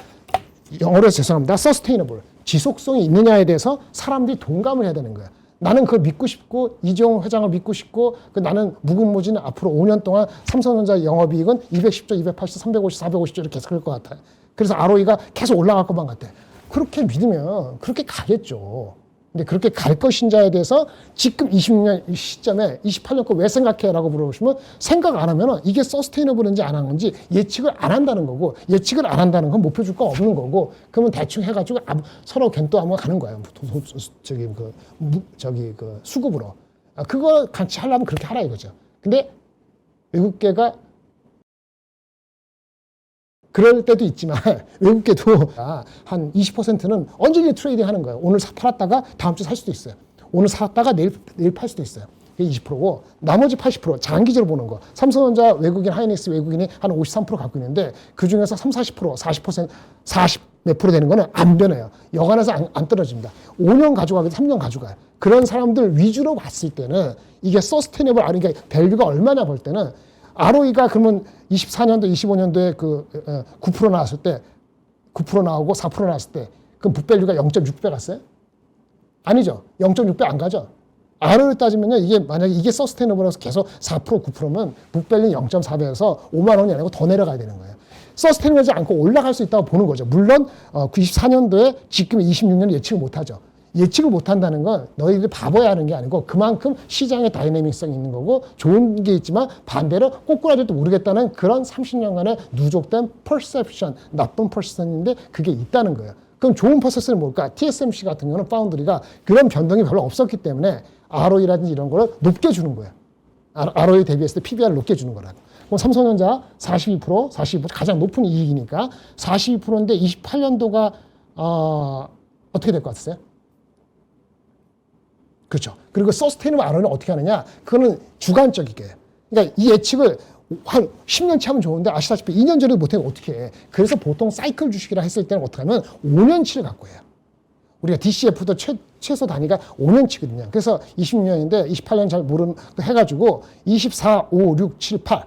영어로 죄송합니다. sustainable. 지속성이 있느냐에 대해서 사람들이 동감을 해야 되는 거예요. 나는 그걸 믿고 싶고 이재용 회장을 믿고 싶고 나는 무궁무진 앞으로 5년 동안 삼성전자 영업이익은 210조, 280, 350, 450조 이렇게 계속 그럴 것 같아요. 그래서 ROE가 계속 올라갈 것만 같아. 그렇게 믿으면 그렇게 가겠죠. 근데 그렇게 갈 것인지에 대해서 지금 26년 시점에 28년 거 왜 생각해라고 물어보시면 생각 안 하면 이게 서스테이너블인지 안 한 건지 예측을 안 한다는 거고 예측을 안 한다는 건 목표 주가 없는 거고 그러면 대충 해가지고 서로 견도하면 가는 거예요. 수급으로. 그거 같이 하려면 그렇게 하라 이거죠. 근데 외국계가 그럴 때도 있지만 외국계도 한 20%는 언제든지 트레이딩 하는 거예요. 오늘 팔았다가 다음 주 살 수도 있어요. 오늘 샀다가 내일 팔 수도 있어요. 그게 20%고 나머지 80% 장기적으로 보는 거. 삼성전자 외국인, 하이닉스 외국인이 한 53% 갖고 있는데 그중에서 30, 40%, 40%, 40 몇 프로 되는 거는 안 변해요. 여간해서 안 떨어집니다. 5년 가져가기도 3년 가져가요. 그런 사람들 위주로 봤을 때는 이게 서스테이너블, 그러니까 밸류가 얼마냐 볼 때는 ROE가 그러면 24년도, 25년도에 9% 나왔을 때, 9% 나오고 4% 나왔을 때, 그럼 북밸류가 0.6배 갔어요? 아니죠. 0.6배 안 가죠. ROE 따지면요, 이게 만약에 이게 서스테이너블해서 계속 4%, 9%면 북밸류 0.4배에서 5만 원이 아니고 더 내려가야 되는 거예요. 서스테이너블하지 않고 올라갈 수 있다고 보는 거죠. 물론 94년도에 지금 26년을 예측을 못하죠. 예측을 못한다는 건 너희들이 바보야 하는 게 아니고 그만큼 시장의 다이내믹성이 있는 거고 좋은 게 있지만 반대로 꼬꾸라질도 모르겠다는 그런 30년간의 누적된 퍼셉션, 나쁜 퍼셉션인데 그게 있다는 거예요. 그럼 좋은 퍼셉션은 뭘까? TSMC 같은 경우는 파운드리가 그런 변동이 별로 없었기 때문에 ROE라든지 이런 거를 높게 주는 거예요. ROE 대비했을 때 PBR을 높게 주는 거라고. 그럼 삼성전자 42%, 42% 가장 높은 이익이니까 42%인데 28년도가 어떻게 될 것 같으세요? 그렇죠. 그리고 서스테이너블 ROE는 어떻게 하느냐? 그거는 주관적이게. 그러니까 이 예측을 한 10년치 하면 좋은데 아시다시피 2년 전에도 못하면 어떻게 해. 그래서 보통 사이클 주식이라 했을 때는 어떻게 하면 5년치를 갖고 해요. 우리가 DCF도 최소 단위가 5년치거든요. 그래서 26년인데 28년 잘 모르는 거 해가지고 24, 5, 6, 7, 8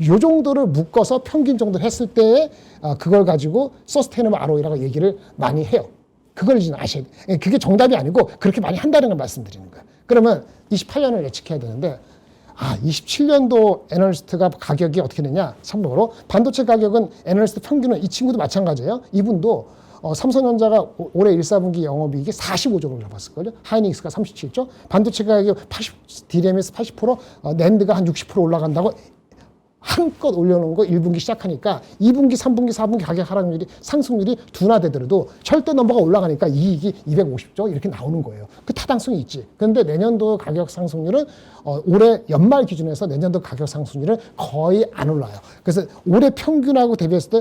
요 정도를 묶어서 평균 정도 했을 때 그걸 가지고 서스테이너블 ROE라고 얘기를 많이 해요. 그걸 이제 아셔야 돼. 그게 정답이 아니고 그렇게 많이 한다는 걸 말씀드리는 거예요. 그러면 28년을 예측해야 되는데 27년도 애널리스트가 가격이 어떻게 되냐? 참고로 반도체 가격은 애널리스트 평균은 이 친구도 마찬가지예요. 이분도 삼성전자가 올해 1사분기 영업이익이 45조를 잡았을걸요. 하이닉스가 37조. 반도체 가격이 DRAM에서 80%, 낸드가 한 60% 올라간다고 한껏 올려놓은 거 1분기 시작하니까 2분기, 3분기, 4분기 가격 하락률이 상승률이 둔화되더라도 절대 넘버가 올라가니까 이익이 250조 이렇게 나오는 거예요. 그 타당성이 있지. 그런데 내년도 가격 상승률은 올해 연말 기준에서 내년도 가격 상승률은 거의 안 올라요. 그래서 올해 평균하고 대비했을 때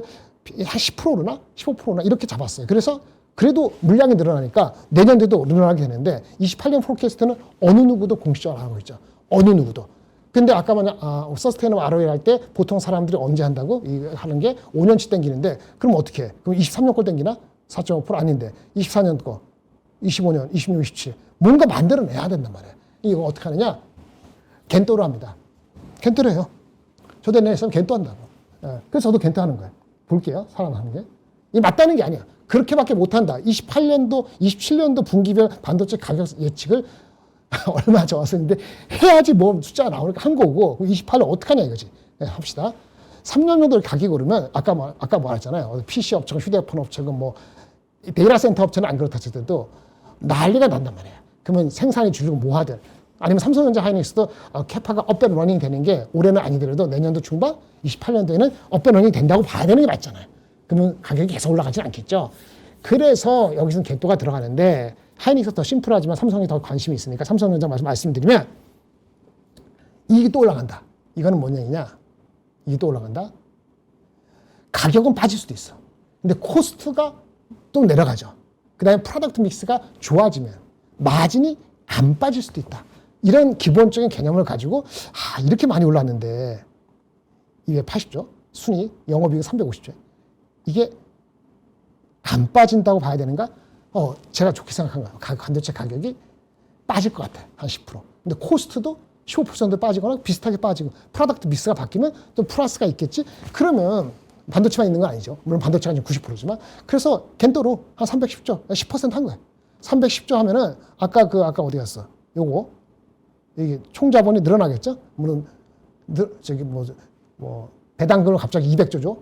한 10%나 15%나 이렇게 잡았어요. 그래서 그래도 물량이 늘어나니까 내년도도 늘어나게 되는데 28년 포캐스트는 어느 누구도 공식적으로 하고 있죠. 어느 누구도. 근데 아까 서스테이너블 ROE 할 때 보통 사람들이 언제 한다고? 하는 게 5년치 땡기는데 그럼 어떻게 해? 그럼 23년 거 땡기나? 4.5% 아닌데 24년 거, 25년, 26, 27 뭔가 만들어내야 된단 말이에요. 이거 어떻게 하느냐? 겐토로 합니다. 겐토로 해요. 저도 내에 있으면 겐토 한다고. 그래서 저도 겐토 하는 거예요. 볼게요. 사람 하는 게. 이게 맞다는 게 아니야. 그렇게밖에 못한다. 28년도, 27년도 분기별 반도체 가격 예측을 얼마 좋았었는데 해야지 뭐 숫자가 나오니까 한 거고 28년 어떡하냐 이거지. 합시다. 3년 정도 가격 오르면 아까 말했잖아요. PC 업체가 휴대폰 업체가 뭐 데이터 센터 업체는 안 그렇다 치더라도 난리가 난단 말이에요. 그러면 생산이 줄고 뭐 하든 아니면 삼성전자 하이닉스도 캐파가 업앤 러닝 되는 게 올해는 아니더라도 내년도 중반 28년도에는 업앤 러닝 된다고 봐야 되는 게 맞잖아요. 그러면 가격이 계속 올라가지는 않겠죠. 그래서 여기서는 겐토가 들어가는데 하이닉스가 더 심플하지만 삼성이 더 관심이 있으니까 삼성전자 말씀드리면 이게 또 올라간다. 이거는 뭐냐 이게 또 올라간다. 가격은 빠질 수도 있어. 근데 코스트가 또 내려가죠. 그 다음에 프로덕트 믹스가 좋아지면 마진이 안 빠질 수도 있다. 이런 기본적인 개념을 가지고 이렇게 많이 올랐는데 280조 순위 영업이익 350조 이게 안 빠진다고 봐야 되는가? 제가 좋게 생각한 거예요. 반도체 가격이 빠질 것 같아요. 한 10%. 근데 코스트도 15% 빠지거나 비슷하게 빠지고 프로덕트 믹스가 바뀌면 또 플러스가 있겠지. 그러면 반도체만 있는 건 아니죠. 물론 반도체가 지금 90%지만 그래서 겐토로 한 310조 10% 한 거예요. 310조 하면은 아까 어디 갔어? 요거 이게 총 자본이 늘어나겠죠? 물론 저기 뭐 배당금을 갑자기 200조 줘?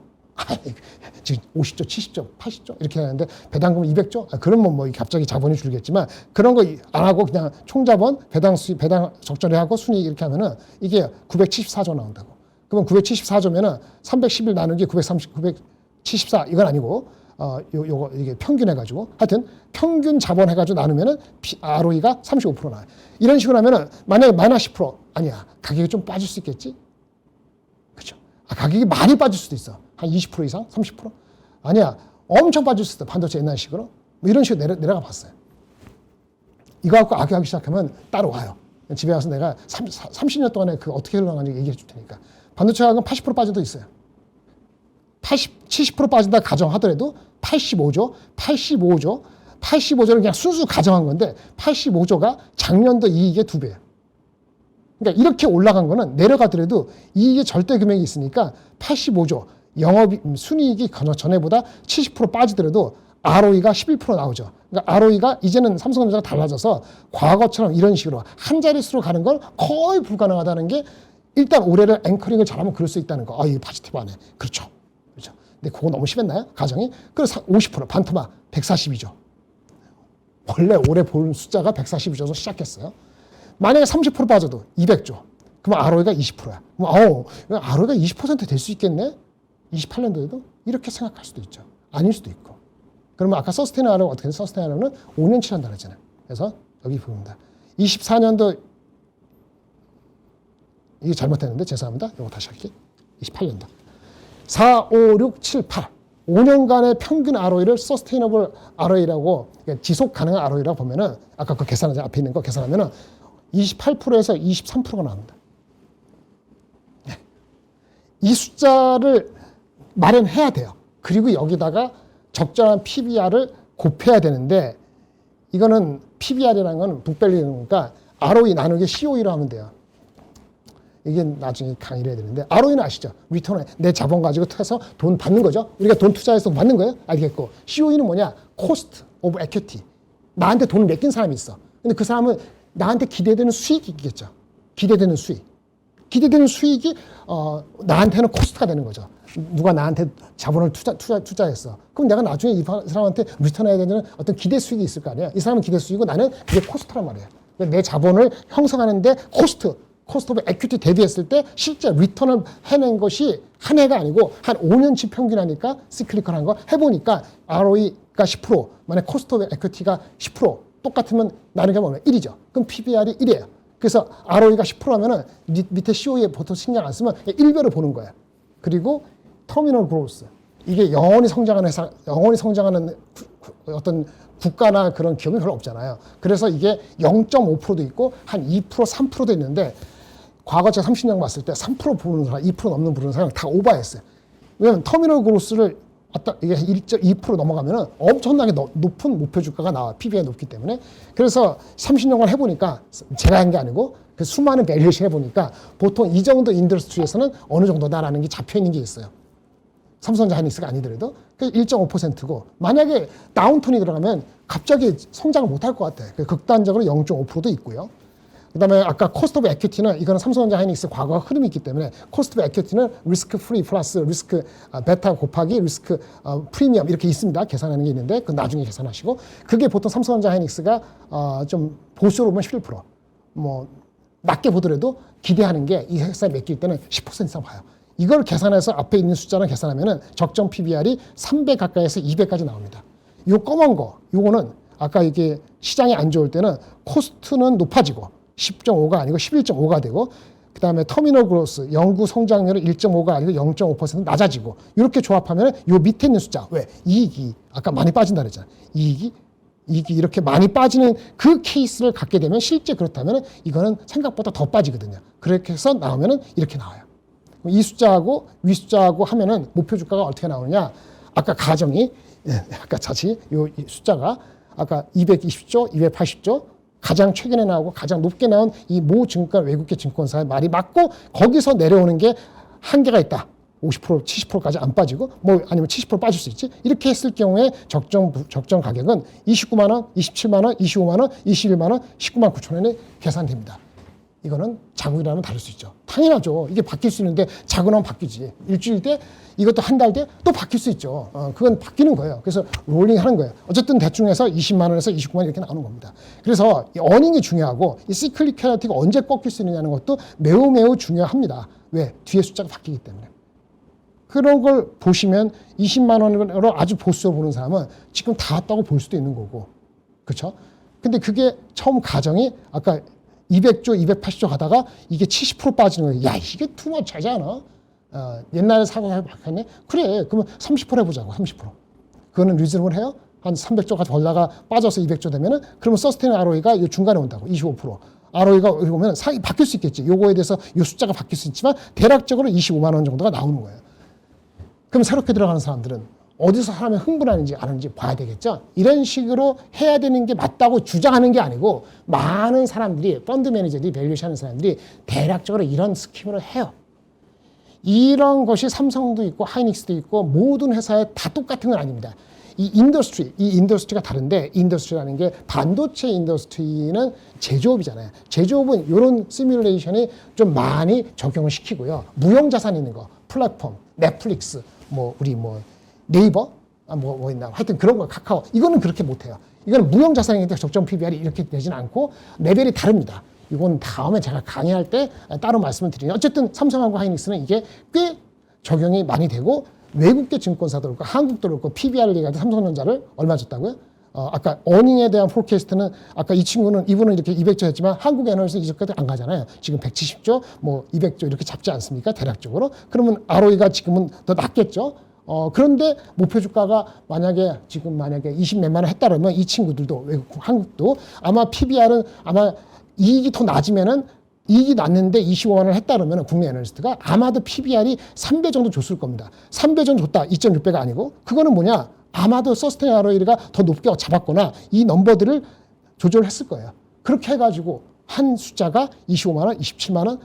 지금 50조, 70조, 80조 이렇게 하는데 배당금 200조? 그러면 뭐 갑자기 자본이 줄겠지만 그런 거 안 하고 그냥 총자본 배당 적절히 하고 순이익 이렇게 하면은 이게 974조 나온다고. 그러면 974조면은 311 나누기 974 이건 아니고 요거 이게 평균 해가지고 하여튼 평균 자본 해가지고 나누면은 ROE가 35% 나와요. 이런 식으로 하면은 만약에 마이너스 10% 아니야. 가격이 좀 빠질 수 있겠지? 그렇죠. 가격이 많이 빠질 수도 있어. 한 20% 이상? 30%? 아니야. 엄청 빠질 수도 있어. 반도체 옛날식으로. 뭐 이런 식으로 내려가 봤어요. 이거 갖고 악용하기 시작하면 따로 와요. 집에 와서 내가 30년 동안에 그 어떻게 흘러가는지 얘기해 줄 테니까. 반도체 가격은 80% 빠진 도 있어요. 70% 빠진다 가정하더라도 85조를 그냥 순수 가정한 건데 85조가 작년도 이익의 2배예요. 그러니까 이렇게 올라간 거는 내려가더라도 이익의 절대 금액이 있으니까 85조 순이익이 전에보다 70% 빠지더라도 ROE가 11% 나오죠. 그러니까 ROE가 이제는 삼성전자가 달라져서 과거처럼 이런 식으로 한 자릿수로 가는 건 거의 불가능하다는 게 일단 올해를 앵커링을 잘하면 그럴 수 있다는 거. 이거 포지티브하네. 그렇죠. 근데 그거 너무 심했나요? 가정이? 그래서 50% 반토막 142조. 원래 올해 본 숫자가 142조에서 시작했어요. 만약에 30% 빠져도 200조. 그럼 ROE가 20%야. 그럼 ROE가 20% 될 수 있겠네? 28년도에도? 이렇게 생각할 수도 있죠. 아닐 수도 있고. 그러면 아까 서스테이너블은 어떻게 돼? 서스테이너블은 5년치 한다 그랬잖아요. 그래서 여기 보입니다. 24년도 이게 잘못했는데 죄송합니다. 이거 다시 할게요. 28년도. 4, 5, 6, 7, 8. 5년간의 평균 ROE를 서스테이너블 ROE라고 그러니까 지속 가능한 ROE라고 보면은 아까 그 계산하자 앞에 있는 거 계산하면은 28%에서 23%가 나옵니다. 네. 이 숫자를 마련해야 돼요. 그리고 여기다가 적절한 PBR을 곱해야 되는데 이거는 PBR이라는 건 북밸류니까 ROE 나누기 COE로 하면 돼요. 이게 나중에 강의를 해야 되는데 ROE는 아시죠? 리턴 내 자본 가지고 해서 돈 받는 거죠. 우리가 돈 투자해서 받는 거예요. 알겠고 COE는 뭐냐? Cost of Equity. 나한테 돈을 맡긴 사람이 있어. 근데 그 사람은 나한테 기대되는 수익이 있겠죠. 기대되는 수익. 기대되는 수익이 나한테는 코스트가 되는 거죠. 누가 나한테 자본을 투자했어. 그럼 내가 나중에 이 사람한테 리턴해야 되는 어떤 기대 수익이 있을 거 아니야. 이 사람은 기대 수익이고 나는 그게 코스트란 말이야. 내 자본을 형성하는데 코스트 오브 에퀴티 대비했을 때 실제 리턴을 해낸 것이 한 해가 아니고 한 5년치 평균하니까 시클리컬한 거 해보니까 ROE가 10%, 만약 코스트 오브 에퀴티가 10% 똑같으면 나누게 보면 1이죠. 그럼 PBR이 1이에요. 그래서 ROE가 10%하면은 밑에 COE 보통 신경 안 쓰면 1배로 보는 거예요. 그리고 터미널 그로스. 이게 영원히 성장하는 회사, 영원히 성장하는 어떤 국가나 그런 기업이 별로 없잖아요. 그래서 이게 0.5%도 있고 한 2%, 3%도 있는데 과거 제가 30년 봤을 때 3% 부르는 사람, 2% 넘는 부르는 사람 다 오버했어요. 왜냐면 터미널 그로스를 이게 1.2% 넘어가면은 엄청나게 높은 목표 주가가 나와. PBR이 높기 때문에. 그래서 30년간 해보니까 제가 한 게 아니고 그 수많은 밸류에이션 해보니까 보통 이 정도 인더스트리에서는 어느 정도다라는 게 잡혀 있는 게 있어요. 삼성전자 하이닉스가 아니더라도 1.5%고 만약에 다운턴이 들어가면 갑자기 성장을 못할 것 같아. 극단적으로 0.5%도 있고요. 그다음에 아까 코스트 오브 에퀴티는 이거는 삼성전자 하이닉스 과거 흐름이 있기 때문에 코스트 오브 에퀴티는 리스크 프리 플러스 리스크 베타 곱하기 리스크 프리미엄 이렇게 있습니다. 계산하는 게 있는데 그 나중에 계산하시고 그게 보통 삼성전자 하이닉스가 좀 보수로 보면 11%, 뭐 낮게 보더라도 기대하는 게 이 회사에 맡길 때는 10% 이상 봐요. 이걸 계산해서 앞에 있는 숫자랑 계산하면은 적정 PBR이 3배 가까이에서 2배까지 나옵니다. 요 검은 거, 요거는 아까 이게 시장이 안 좋을 때는 코스트는 높아지고 10.5가 아니고 11.5가 되고 그 다음에 터미널 그로스, 연구 성장률은 1.5가 아니고 0.5% 낮아지고 이렇게 조합하면 요 밑에 있는 숫자, 왜? 이익이 아까 많이 빠진다 그랬잖아요. 이익이 이렇게 많이 빠지는 그 케이스를 갖게 되면 실제 그렇다면 이거는 생각보다 더 빠지거든요. 그렇게 해서 나오면은 이렇게 나와요. 이 숫자하고 위 숫자하고 하면은 목표 주가가 어떻게 나오느냐? 아까 가정이 아까 다시 요 숫자가 아까 220조, 280조 가장 최근에 나오고 가장 높게 나온 이 모 증권 외국계 증권사의 말이 맞고 거기서 내려오는 게 한계가 있다. 50%, 70%까지 안 빠지고 뭐 아니면 70% 빠질 수 있지. 이렇게 했을 경우에 적정 가격은 29만 원, 27만 원, 25만 원, 21만 원, 19만 9천 원에 계산됩니다. 이거는 자국이라면 다를 수 있죠. 당연하죠. 이게 바뀔 수 있는데 자국하면 바뀌지. 일주일 때 이것도 한 달 때 또 바뀔 수 있죠. 그건 바뀌는 거예요. 그래서 롤링 하는 거예요. 어쨌든 대충 해서 20만 원에서 29만 원 이렇게 나오는 겁니다. 그래서 이 어닝이 중요하고 이 시클리컬리티가 언제 꺾일 수 있느냐는 것도 매우 매우 중요합니다. 왜? 뒤에 숫자가 바뀌기 때문에. 그런 걸 보시면 20만 원으로 아주 보수적으로 보는 사람은 지금 다 왔다고 볼 수도 있는 거고. 그렇죠? 근데 그게 처음 가정이 아까 200조, 280조 가다가 이게 70% 빠지는 거예요. 야, 이게 투머치하지 않아? 옛날에 사고가 바뀌었네? 그래, 그러면 30% 해보자고, 30%. 그거는 리즈너블 해요? 한 300조까지 벌다가 빠져서 200조 되면은, 그러면 서스테인 ROE가 이 중간에 온다고, 25%. ROE가 여기 보면 상이 바뀔 수 있겠지. 요거에 대해서 요 숫자가 바뀔 수 있지만, 대략적으로 25만 원 정도가 나오는 거예요. 그럼 새롭게 들어가는 사람들은 어디서 사람이 흥분하는지 아는지 봐야 되겠죠. 이런 식으로 해야 되는 게 맞다고 주장하는 게 아니고 많은 사람들이 펀드 매니저들이 밸류에이션 하는 사람들이 대략적으로 이런 스킴으로 해요. 이런 것이 삼성도 있고 하이닉스도 있고 모든 회사에 다 똑같은 건 아닙니다. 이 인더스트리가 다른데 인더스트리라는 게 반도체 인더스트리는 제조업이잖아요. 제조업은 이런 시뮬레이션이 좀 많이 적용을 시키고요. 무형자산 있는 거, 플랫폼, 넷플릭스, 우리 네이버? 뭐 있나. 하여튼 그런 거, 카카오. 이거는 그렇게 못해요. 이거는 무형자산인데 적정 PBR이 이렇게 되지는 않고 레벨이 다릅니다. 이건 다음에 제가 강의할 때 따로 말씀을 드리면 어쨌든 삼성하고 하이닉스는 이게 꽤 적용이 많이 되고 외국계 증권사도 그렇고 한국도 그렇고 PBR을 얘기하는데 삼성전자를 얼마 줬다고요? 아까 어닝에 대한 포캐스트는 아까 이분은 이렇게 200조 했지만 한국 에너지 이쪽까지 안 가잖아요. 지금 170조, 200조 이렇게 잡지 않습니까? 대략적으로. 그러면 ROE가 지금은 더 낮겠죠? 그런데 목표 주가가 만약에 20몇만 원 했다 그러면 이 친구들도 외국, 한국도 아마 PBR은 아마 이익이 더 낮으면은 이익이 낮는데 25만 원을 했다 그러면 국내 애널리스트가 아마도 PBR이 3배 정도 줬을 겁니다. 3배 정도 줬다. 2.6배가 아니고. 그거는 뭐냐? 아마도 서스테인 ROE가 더 높게 잡았거나 이 넘버들을 조절했을 거예요. 그렇게 해가지고 한 숫자가 25만 원, 27만 원,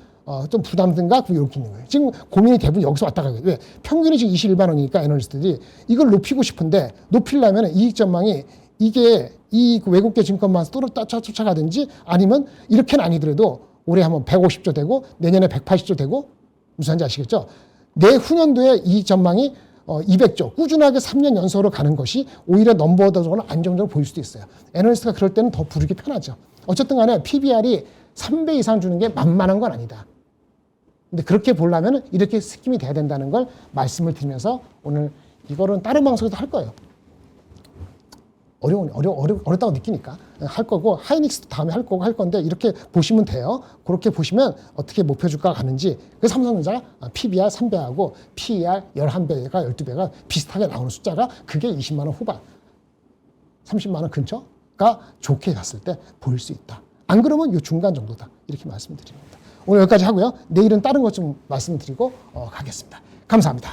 좀 부담된가? 이렇게 있는 거예요. 지금 고민이 대부분 여기서 왔다 가요. 왜? 평균이 지금 21만 원이니까 애널리스트들이 이걸 높이고 싶은데 높이려면 이익 전망이 이게 이 외국계 증권만 쫓아가든지 아니면 이렇게는 아니더라도 올해 하면 150조 되고 내년에 180조 되고 무슨 말인지 아시겠죠? 내후년도에 이 전망이 200조 꾸준하게 3년 연속으로 가는 것이 오히려 넘버워드적으로 안정적으로 보일 수도 있어요. 애널리스트가 그럴 때는 더 부르기 편하죠. 어쨌든 간에 PBR이 3배 이상 주는 게 만만한 건 아니다. 근데 그렇게 보려면 이렇게 스킴이 돼야 된다는 걸 말씀을 드리면서 오늘 이거는 다른 방송에서 할 거예요. 어렵다고 느끼니까 할 거고 하이닉스도 다음에 할 거고 할 건데 이렇게 보시면 돼요. 그렇게 보시면 어떻게 목표 주가가 가는지. 그 삼성전자가 PBR 3배하고 PER 11배가 12배가 비슷하게 나오는 숫자가 그게 20만 원 후반, 30만 원 근처가 좋게 봤을 때 보일 수 있다. 안 그러면 이 중간 정도다. 이렇게 말씀드립니다. 오늘 여기까지 하고요. 내일은 다른 것 좀 말씀드리고 가겠습니다. 감사합니다.